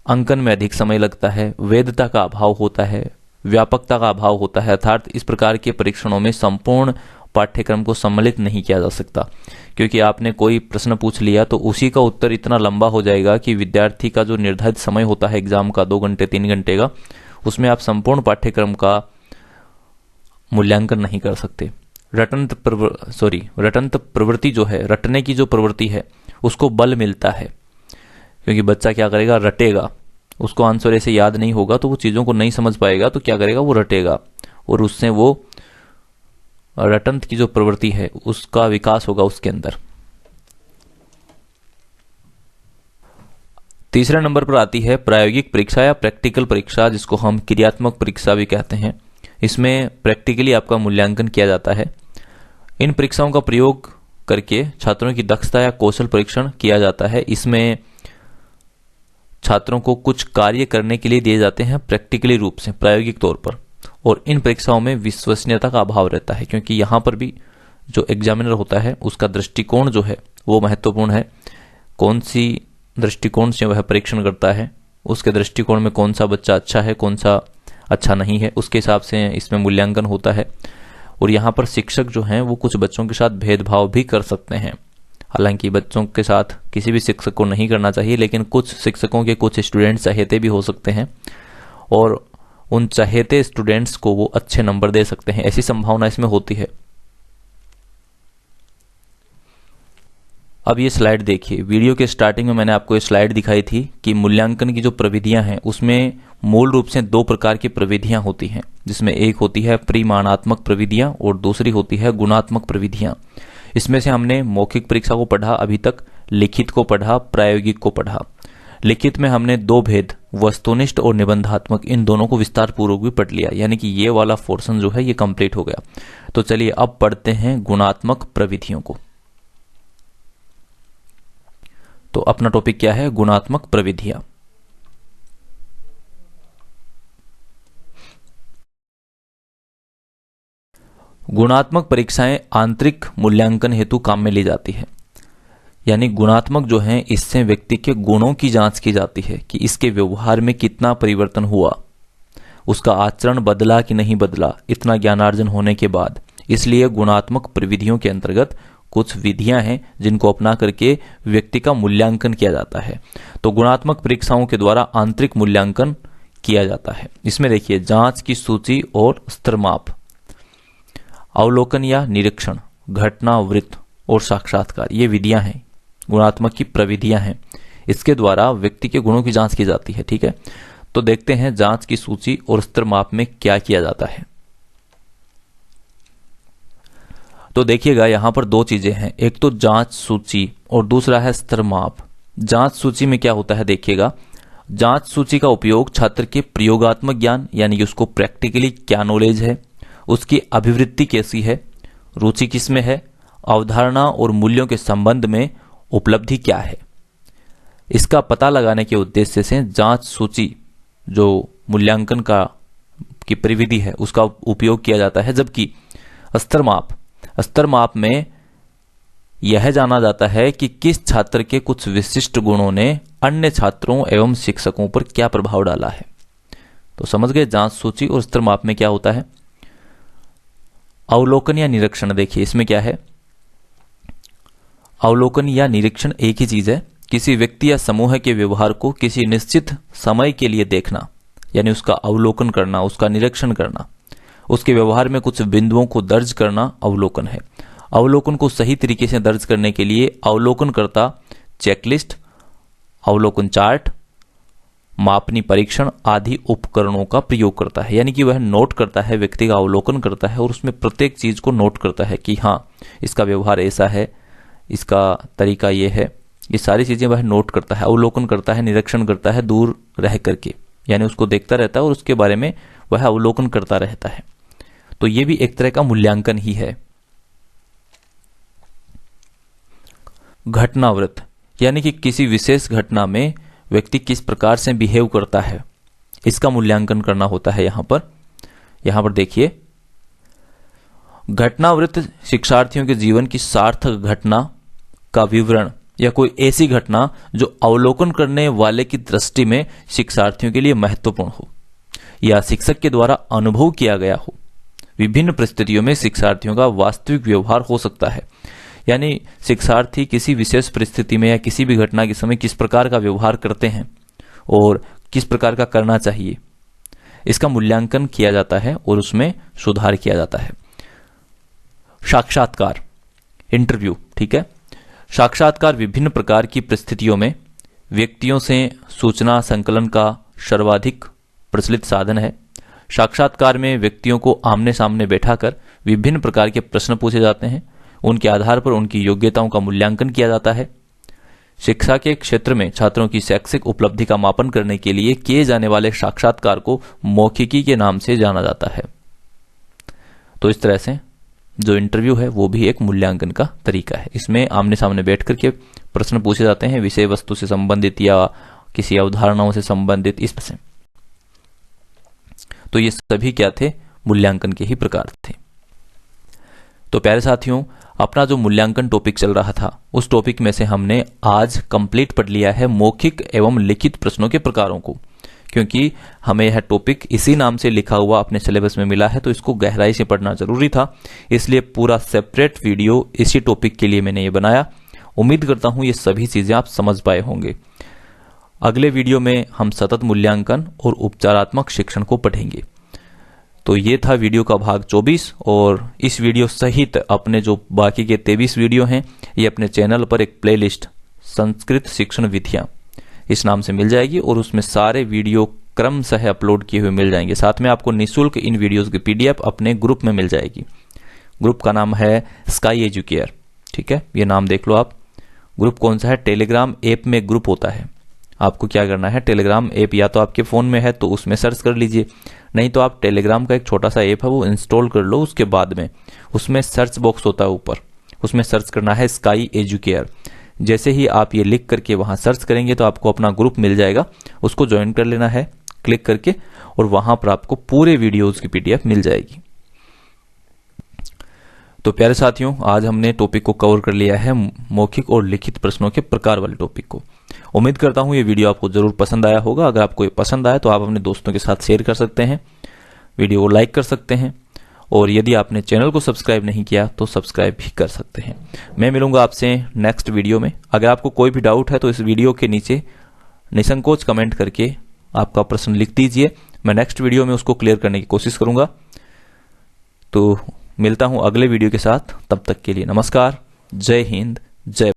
A: अंकन में अधिक समय लगता है, वैधता का अभाव होता है, व्यापकता का अभाव होता है। अर्थात इस प्रकार के परीक्षणों में संपूर्ण पाठ्यक्रम को सम्मिलित नहीं किया जा सकता, क्योंकि आपने कोई प्रश्न पूछ लिया तो उसी का उत्तर इतना लंबा हो जाएगा कि विद्यार्थी का जो निर्धारित समय होता है एग्जाम का 2 घंटे 3 घंटे का, उसमें आप संपूर्ण पाठ्यक्रम का मूल्यांकन नहीं कर सकते। रटंत प्रवृत्ति जो है, रटने की जो प्रवृत्ति है, उसको बल मिलता है, क्योंकि बच्चा क्या करेगा, रटेगा। उसको आंसर ऐसे याद नहीं होगा तो वो चीज़ों को नहीं समझ पाएगा, तो क्या करेगा, वो रटेगा और उससे वो रटंत की जो प्रवृत्ति है उसका विकास होगा उसके अंदर। तीसरे नंबर पर आती है प्रायोगिक परीक्षा या प्रैक्टिकल परीक्षा, जिसको हम क्रियात्मक परीक्षा भी कहते हैं। इसमें प्रैक्टिकली आपका मूल्यांकन किया जाता है। इन परीक्षाओं का प्रयोग करके छात्रों की दक्षता या कौशल परीक्षण किया जाता है। इसमें छात्रों को कुछ कार्य करने के लिए दिए जाते हैं प्रैक्टिकली रूप से, प्रायोगिक तौर पर, और इन परीक्षाओं में विश्वसनीयता का अभाव रहता है, क्योंकि यहाँ पर भी जो एग्जामिनर होता है उसका दृष्टिकोण जो है वो महत्वपूर्ण है। कौन सी दृष्टिकोण से वह परीक्षण करता है, उसके दृष्टिकोण में कौन सा बच्चा अच्छा है, कौन सा अच्छा नहीं है, उसके हिसाब से इसमें मूल्यांकन होता है। और यहाँ पर शिक्षक जो हैं वो कुछ बच्चों के साथ भेदभाव भी कर सकते हैं। हालांकि बच्चों के साथ किसी भी शिक्षक को नहीं करना चाहिए, लेकिन कुछ शिक्षकों के कुछ स्टूडेंट चहेते भी हो सकते हैं और उन चहेते स्टूडेंट्स को वो अच्छे नंबर दे सकते हैं, ऐसी संभावना इसमें होती है। अब ये स्लाइड देखिए, वीडियो के स्टार्टिंग में मैंने आपको ये स्लाइड दिखाई थी कि मूल्यांकन की जो प्रविधियां हैं उसमें मूल रूप से 2 प्रकार की प्रविधियां होती हैं, जिसमें एक होती है परिमाणात्मक प्रविधियां और दूसरी होती है गुणात्मक प्रविधियां। इसमें से हमने मौखिक परीक्षा को पढ़ा अभी तक, लिखित को पढ़ा, प्रायोगिक को पढ़ा। लिखित में हमने 2 भेद, वस्तुनिष्ठ और निबंधात्मक, इन दोनों को विस्तार पूर्वक भी पढ़ लिया, यानी कि ये वाला पोर्शन जो है ये कंप्लीट हो गया। तो चलिए अब पढ़ते हैं गुणात्मक प्रविधियों को। तो अपना टॉपिक क्या है, गुणात्मक प्रविधियां। गुणात्मक परीक्षाएं आंतरिक मूल्यांकन हेतु काम में ली जाती है। यानी गुणात्मक जो है, इससे व्यक्ति के गुणों की जांच की जाती है कि इसके व्यवहार में कितना परिवर्तन हुआ, उसका आचरण बदला कि नहीं बदला, इतना ज्ञानार्जन होने के बाद। इसलिए गुणात्मक प्रविधियों के अंतर्गत कुछ विधियां हैं जिनको अपना करके व्यक्ति का मूल्यांकन किया जाता है। तो गुणात्मक परीक्षाओं के द्वारा आंतरिक मूल्यांकन किया जाता है। इसमें देखिए, जांच की सूची और स्तरमाप, अवलोकन या निरीक्षण, घटना वृत्त और साक्षात्कार, ये विधियां हैं, गुणात्मक की प्रविधियां हैं। इसके द्वारा व्यक्ति के गुणों की जांच की जाती है। ठीक है, तो देखते हैं जांच की सूची और स्तरमाप में क्या किया जाता है। तो देखिएगा, यहां पर 2 चीजें हैं, एक तो जांच सूची और दूसरा है स्तरमाप। जांच सूची में क्या होता है, देखिएगा, जांच सूची का उपयोग छात्र के प्रयोगात्मक ज्ञान, यानी कि उसको प्रैक्टिकली क्या नॉलेज है, उसकी अभिवृत्ति कैसी है, रुचि किसमें है, अवधारणा और मूल्यों के संबंध में उपलब्धि क्या है, इसका पता लगाने के उद्देश्य से जांच सूची जो मूल्यांकन का की प्रविधि है उसका उपयोग किया जाता है। जबकि स्तरमाप में यह जाना जाता है कि किस छात्र के कुछ विशिष्ट गुणों ने अन्य छात्रों एवं शिक्षकों पर क्या प्रभाव डाला है। तो समझ गए, जांच सूची और स्तरमाप में क्या होता है। अवलोकन या निरीक्षण, देखिए इसमें क्या है, अवलोकन या निरीक्षण एक ही चीज है, किसी व्यक्ति या समूह के व्यवहार को किसी निश्चित समय के लिए देखना, यानी उसका अवलोकन करना, उसका निरीक्षण करना, उसके व्यवहार में कुछ बिंदुओं को दर्ज करना अवलोकन है। अवलोकन को सही तरीके से दर्ज करने के लिए अवलोकनकर्ता चेकलिस्ट, अवलोकन चार्ट, मापनी परीक्षण आदि उपकरणों का प्रयोग करता है। यानी कि वह नोट करता है, व्यक्ति का अवलोकन करता है और उसमें प्रत्येक चीज को नोट करता है कि हाँ, इसका व्यवहार ऐसा है, इसका तरीका ये है, ये सारी चीजें वह नोट करता है, अवलोकन करता है, निरीक्षण करता है दूर रह करके, यानी उसको देखता रहता है और उसके बारे में वह अवलोकन करता रहता है। तो ये भी एक तरह का मूल्यांकन ही है। घटनावृत्त, यानी कि किसी विशेष घटना में व्यक्ति किस प्रकार से बिहेव करता है, इसका मूल्यांकन करना होता है। यहां पर देखिए, घटनावृत्त शिक्षार्थियों के जीवन की सार्थक घटना का विवरण या कोई ऐसी घटना जो अवलोकन करने वाले की दृष्टि में शिक्षार्थियों के लिए महत्वपूर्ण हो या शिक्षक के द्वारा अनुभव किया गया हो। विभिन्न परिस्थितियों में शिक्षार्थियों का वास्तविक व्यवहार हो सकता है, यानी शिक्षार्थी किसी विशेष परिस्थिति में या किसी भी घटना के समय किस प्रकार का व्यवहार करते हैं और किस प्रकार का करना चाहिए, इसका मूल्यांकन किया जाता है और उसमें सुधार किया जाता है। साक्षात्कार, इंटरव्यू, ठीक है। साक्षात्कार विभिन्न प्रकार की परिस्थितियों में व्यक्तियों से सूचना संकलन का सर्वाधिक प्रचलित साधन है। साक्षात्कार में व्यक्तियों को आमने सामने बैठाकर विभिन्न प्रकार के प्रश्न पूछे जाते हैं। उनके आधार पर उनकी योग्यताओं का मूल्यांकन किया जाता है। शिक्षा के क्षेत्र में छात्रों की शैक्षिक उपलब्धि का मापन करने के लिए किए जाने वाले साक्षात्कार को मौखिकी के नाम से जाना जाता है। तो इस तरह से जो इंटरव्यू है वो भी एक मूल्यांकन का तरीका है। इसमें आमने सामने बैठ करके प्रश्न पूछे जाते हैं विषय वस्तु से संबंधित या किसी अवधारणाओं से संबंधित, इस से। तो ये सभी क्या थे? मूल्यांकन के ही प्रकार थे। तो प्यारे साथियों, अपना जो मूल्यांकन टॉपिक चल रहा था उस टॉपिक में से हमने आज कंप्लीट पढ़ लिया है मौखिक एवं लिखित प्रश्नों के प्रकारों को। क्योंकि हमें यह टॉपिक इसी नाम से लिखा हुआ अपने सिलेबस में मिला है तो इसको गहराई से पढ़ना जरूरी था, इसलिए पूरा सेपरेट वीडियो इसी टॉपिक के लिए मैंने ये बनाया। उम्मीद करता हूं ये सभी चीजें आप समझ पाए होंगे। अगले वीडियो में हम सतत मूल्यांकन और उपचारात्मक शिक्षण को पढ़ेंगे। तो ये था वीडियो का भाग 24 और इस वीडियो सहित अपने जो बाकी के 23 वीडियो हैं ये अपने चैनल पर एक प्लेलिस्ट संस्कृत शिक्षण विधियां इस नाम से मिल जाएगी और उसमें सारे वीडियो क्रमशः अपलोड किए हुए मिल जाएंगे। साथ में आपको निःशुल्क इन वीडियोस की PDF अपने ग्रुप में मिल जाएगी। ग्रुप का नाम है स्काई एजुकेयर, ठीक है, ये नाम देख लो आप। ग्रुप कौन सा है? टेलीग्राम ऐप में ग्रुप होता है। आपको क्या करना है, टेलीग्राम ऐप या तो आपके फोन में है तो उसमें सर्च कर लीजिए, नहीं तो आप टेलीग्राम का एक छोटा सा ऐप है वो इंस्टॉल कर लो। उसके बाद में उसमें सर्च बॉक्स होता है ऊपर, उसमें सर्च करना है स्काई एजुकेयर। जैसे ही आप ये लिख करके वहां सर्च करेंगे तो आपको अपना ग्रुप मिल जाएगा, उसको ज्वाइन कर लेना है क्लिक करके और वहां पर आपको पूरे वीडियोस की PDF मिल जाएगी। तो प्यारे साथियों, आज हमने टॉपिक को कवर कर लिया है मौखिक और लिखित प्रश्नों के प्रकार वाले टॉपिक को। उम्मीद करता हूं ये वीडियो आपको जरूर पसंद आया होगा। अगर आपको ये पसंद आया तो आप अपने दोस्तों के साथ शेयर कर सकते हैं, वीडियो को लाइक कर सकते हैं और यदि आपने चैनल को सब्सक्राइब नहीं किया तो सब्सक्राइब भी कर सकते हैं। मैं मिलूंगा आपसे नेक्स्ट वीडियो में। अगर आपको कोई भी डाउट है तो इस वीडियो के नीचे निसंकोच कमेंट करके आपका प्रश्न लिख दीजिए, मैं नेक्स्ट वीडियो में उसको क्लियर करने की कोशिश करूंगा। तो मिलता हूं अगले वीडियो के साथ, तब तक के लिए नमस्कार, जय हिंद, जय